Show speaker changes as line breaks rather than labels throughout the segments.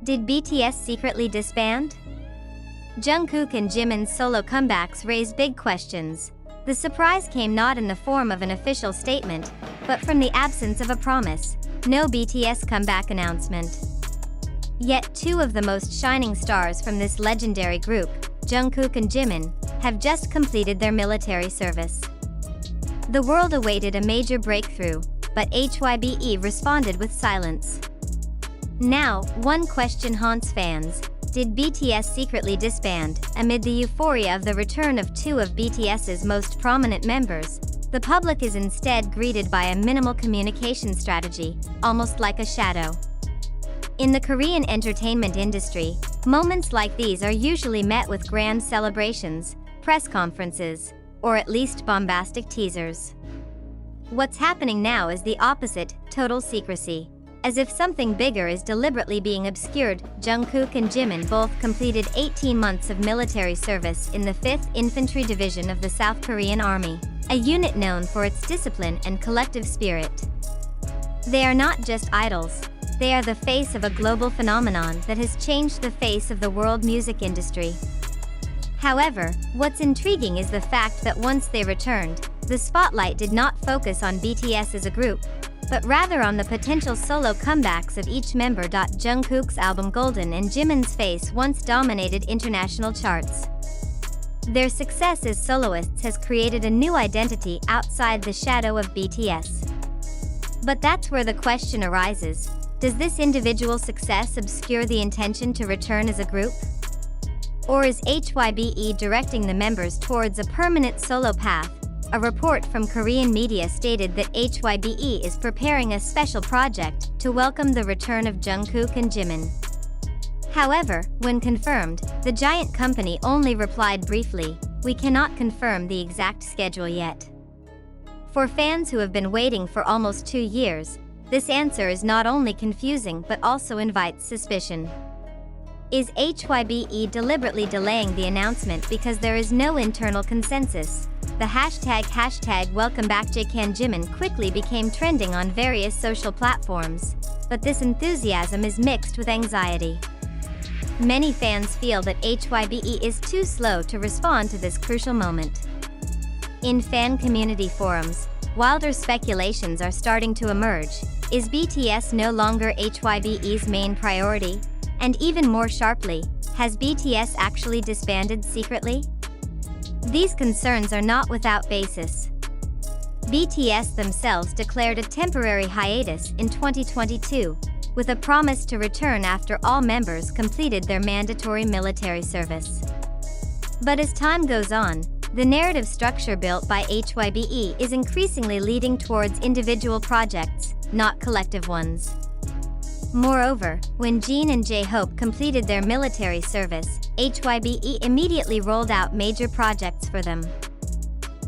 Did BTS secretly disband? Jungkook and Jimin's solo comebacks raise big questions. The surprise came not in the form of an official statement, but from the absence of a promise, no BTS comeback announcement. Yet two of the most shining stars from this legendary group, Jungkook and Jimin, have just completed their military service. The world awaited a major breakthrough, but HYBE responded with silence. Now, one question haunts fans. Did BTS secretly disband? Amid the euphoria of the return of two of BTS's most prominent members, the public is instead greeted by a minimal communication strategy, almost like a shadow. In the Korean entertainment industry, moments like these are usually met with grand celebrations, press conferences, or at least bombastic teasers. What's happening now is the opposite, total secrecy. As if something bigger is deliberately being obscured, Jungkook and Jimin both completed 18 months of military service in the 5th Infantry Division of the South Korean Army, a unit known for its discipline and collective spirit. They are not just idols, they are the face of a global phenomenon that has changed the face of the world music industry. However, what's intriguing is the fact that once they returned, the spotlight did not focus on BTS as a group, but rather on the potential solo comebacks of each member. Jungkook's album Golden and Jimin's Face once dominated international charts. Their success as soloists has created a new identity outside the shadow of BTS. But that's where the question arises: does this individual success obscure the intention to return as a group? Or is HYBE directing the members towards a permanent solo path? A report from Korean media stated that HYBE is preparing a special project to welcome the return of Jungkook and Jimin. However, when confirmed, the giant company only replied briefly, "We cannot confirm the exact schedule yet." For fans who have been waiting for almost 2 years, this answer is not only confusing but also invites suspicion. Is HYBE deliberately delaying the announcement because there is no internal consensus? The hashtag #WelcomeBackJKanJimin quickly became trending on various social platforms, but this enthusiasm is mixed with anxiety. Many fans feel that HYBE is too slow to respond to this crucial moment. In fan community forums, wilder speculations are starting to emerge. Is BTS no longer HYBE's main priority? And even more sharply, has BTS actually disbanded secretly? These concerns are not without basis. BTS themselves declared a temporary hiatus in 2022, with a promise to return after all members completed their mandatory military service. But as time goes on, the narrative structure built by HYBE is increasingly leading towards individual projects, not collective ones. Moreover, when Jin and J-Hope completed their military service, HYBE immediately rolled out major projects for them.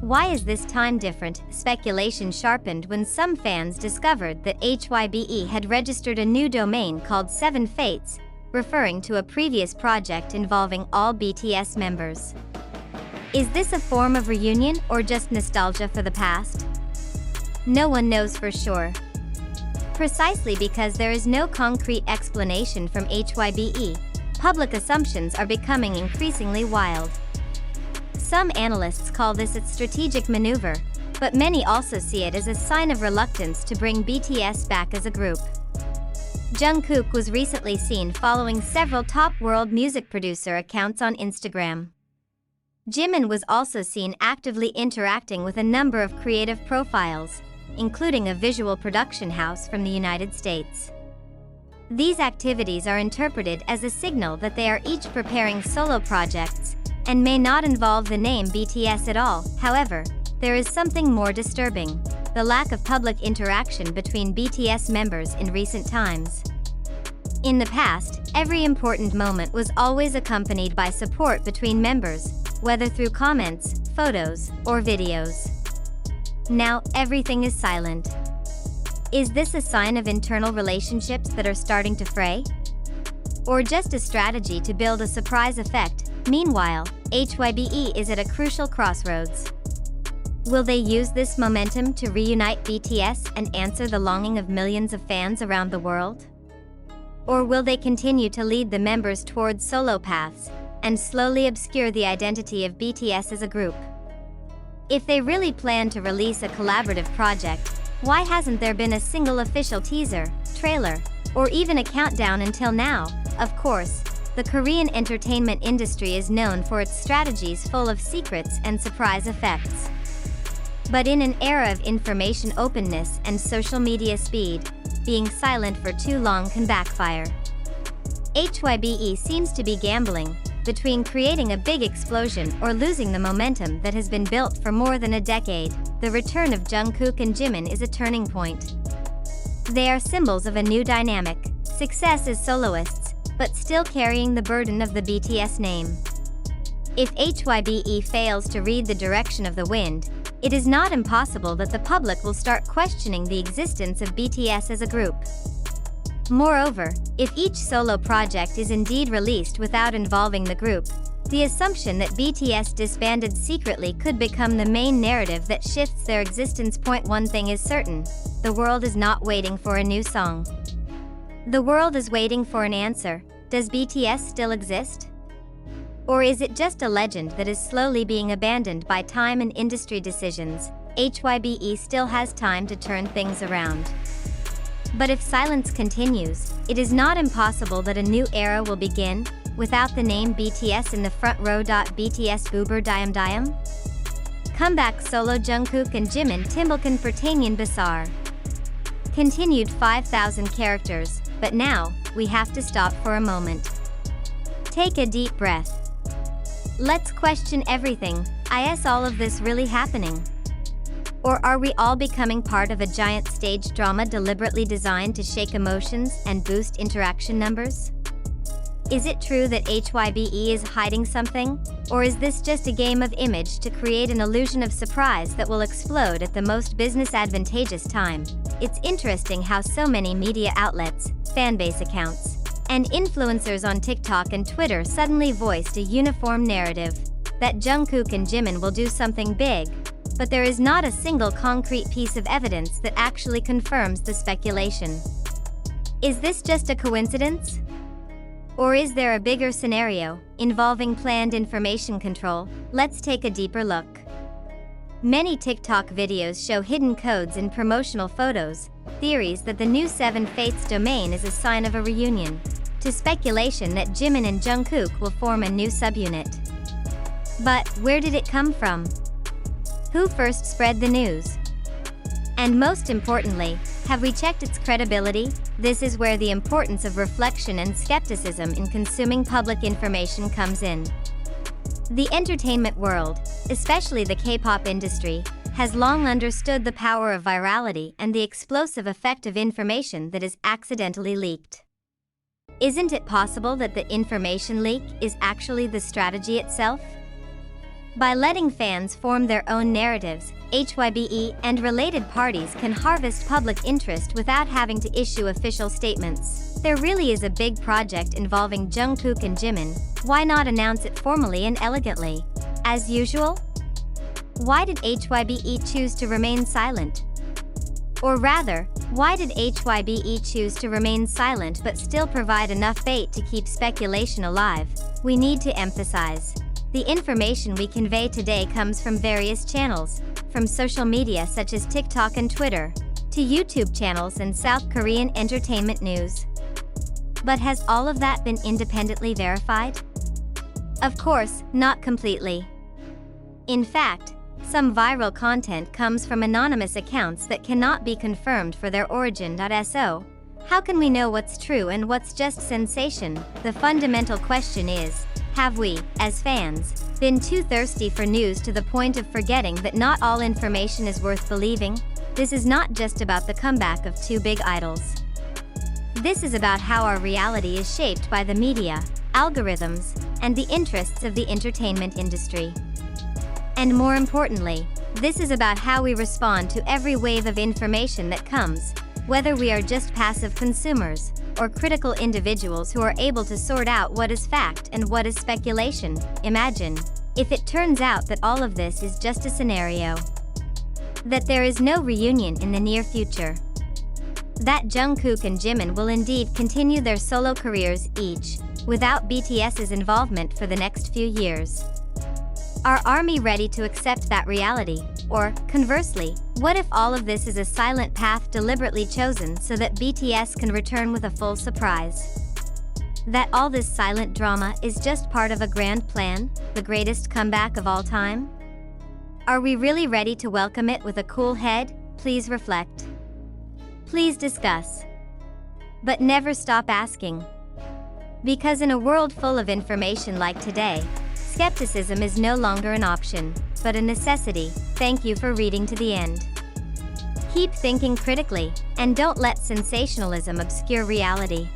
Why is this time different? Speculation sharpened when some fans discovered that HYBE had registered a new domain called 7 Fates, referring to a previous project involving all BTS members. Is this a form of reunion or just nostalgia for the past? No one knows for sure. Precisely because there is no concrete explanation from HYBE, public assumptions are becoming increasingly wild. Some analysts call this a strategic maneuver, but many also see it as a sign of reluctance to bring BTS back as a group. Jungkook was recently seen following several top world music producer accounts on Instagram. Jimin was also seen actively interacting with a number of creative profiles, including a visual production house from the United States. These activities are interpreted as a signal that they are each preparing solo projects, and may not involve the name BTS at all. However, there is something more disturbing: the lack of public interaction between BTS members in recent times. In the past, every important moment was always accompanied by support between members, whether through comments, photos, or videos. Now, everything is silent. Is this a sign of internal relationships that are starting to fray? Or just a strategy to build a surprise effect? Meanwhile, HYBE is at a crucial crossroads. Will they use this momentum to reunite BTS and answer the longing of millions of fans around the world? Or will they continue to lead the members towards solo paths and slowly obscure the identity of BTS as a group? If they really plan to release a collaborative project, why hasn't there been a single official teaser, trailer, or even a countdown until now? Of course, the Korean entertainment industry is known for its strategies full of secrets and surprise effects. But in an era of information openness and social media speed, being silent for too long can backfire. HYBE seems to be gambling between creating a big explosion or losing the momentum that has been built for more than a decade. The return of Jungkook and Jimin is a turning point. They are symbols of a new dynamic, success as soloists, but still carrying the burden of the BTS name. If HYBE fails to read the direction of the wind, it is not impossible that the public will start questioning the existence of BTS as a group. Moreover, if each solo project is indeed released without involving the group, the assumption that BTS disbanded secretly could become the main narrative that shifts their existence. One thing is certain: the world is not waiting for a new song. The world is waiting for an answer. Does BTS still exist? Or is it just a legend that is slowly being abandoned by time and industry decisions? HYBE still has time to turn things around. But if silence continues, it is not impossible that a new era will begin, without the name BTS in the front row. BTS Boober Dayam Dayam? Comeback solo Jungkook and Jimin Timbalkan Pertanian Besar. Continued 5,000 characters, but now, we have to stop for a moment. Take a deep breath. Let's question everything. Is all of this really happening? Or are we all becoming part of a giant stage drama deliberately designed to shake emotions and boost interaction numbers? Is it true that HYBE is hiding something? Or is this just a game of image to create an illusion of surprise that will explode at the most business advantageous time? It's interesting how so many media outlets, fanbase accounts, and influencers on TikTok and Twitter suddenly voiced a uniform narrative that Jungkook and Jimin will do something big, but there is not a single concrete piece of evidence that actually confirms the speculation. Is this just a coincidence? Or is there a bigger scenario, involving planned information control? Let's take a deeper look. Many TikTok videos show hidden codes in promotional photos, theories that the new Seven Faiths domain is a sign of a reunion, to speculation that Jimin and Jungkook will form a new subunit. But where did it come from? Who first spread the news? And most importantly, have we checked its credibility? This is where the importance of reflection and skepticism in consuming public information comes in. The entertainment world, especially the K-pop industry, has long understood the power of virality and the explosive effect of information that is accidentally leaked. Isn't it possible that the information leak is actually the strategy itself? By letting fans form their own narratives, HYBE and related parties can harvest public interest without having to issue official statements. There really is a big project involving Jungkook and Jimin. Why not announce it formally and elegantly? As usual? Why did HYBE choose to remain silent? Or rather, why did HYBE choose to remain silent but still provide enough bait to keep speculation alive? We need to emphasize: the information we convey today comes from various channels, from social media such as TikTok and Twitter, to YouTube channels and South Korean entertainment news. But has all of that been independently verified? Of course, not completely. In fact, some viral content comes from anonymous accounts that cannot be confirmed for their origin. So, how can we know what's true and what's just sensation? The fundamental question is, have we, as fans, been too thirsty for news to the point of forgetting that not all information is worth believing? This is not just about the comeback of two big idols. This is about how our reality is shaped by the media, algorithms, and the interests of the entertainment industry. And more importantly, this is about how we respond to every wave of information that comes, whether we are just passive consumers, or critical individuals who are able to sort out what is fact and what is speculation. Imagine, if it turns out that all of this is just a scenario. That there is no reunion in the near future. that Jungkook and Jimin will indeed continue their solo careers each, without BTS's involvement for the next few years. Are ARMY ready to accept that reality? Or, conversely, what if all of this is a silent path deliberately chosen so that BTS can return with a full surprise? That all this silent drama is just part of a grand plan, the greatest comeback of all time? Are we really ready to welcome it with a cool head? Please reflect. Please discuss. But never stop asking. Because in a world full of information like today, skepticism is no longer an option, but a necessity. Thank you for reading to the end. Keep thinking critically, and don't let sensationalism obscure reality.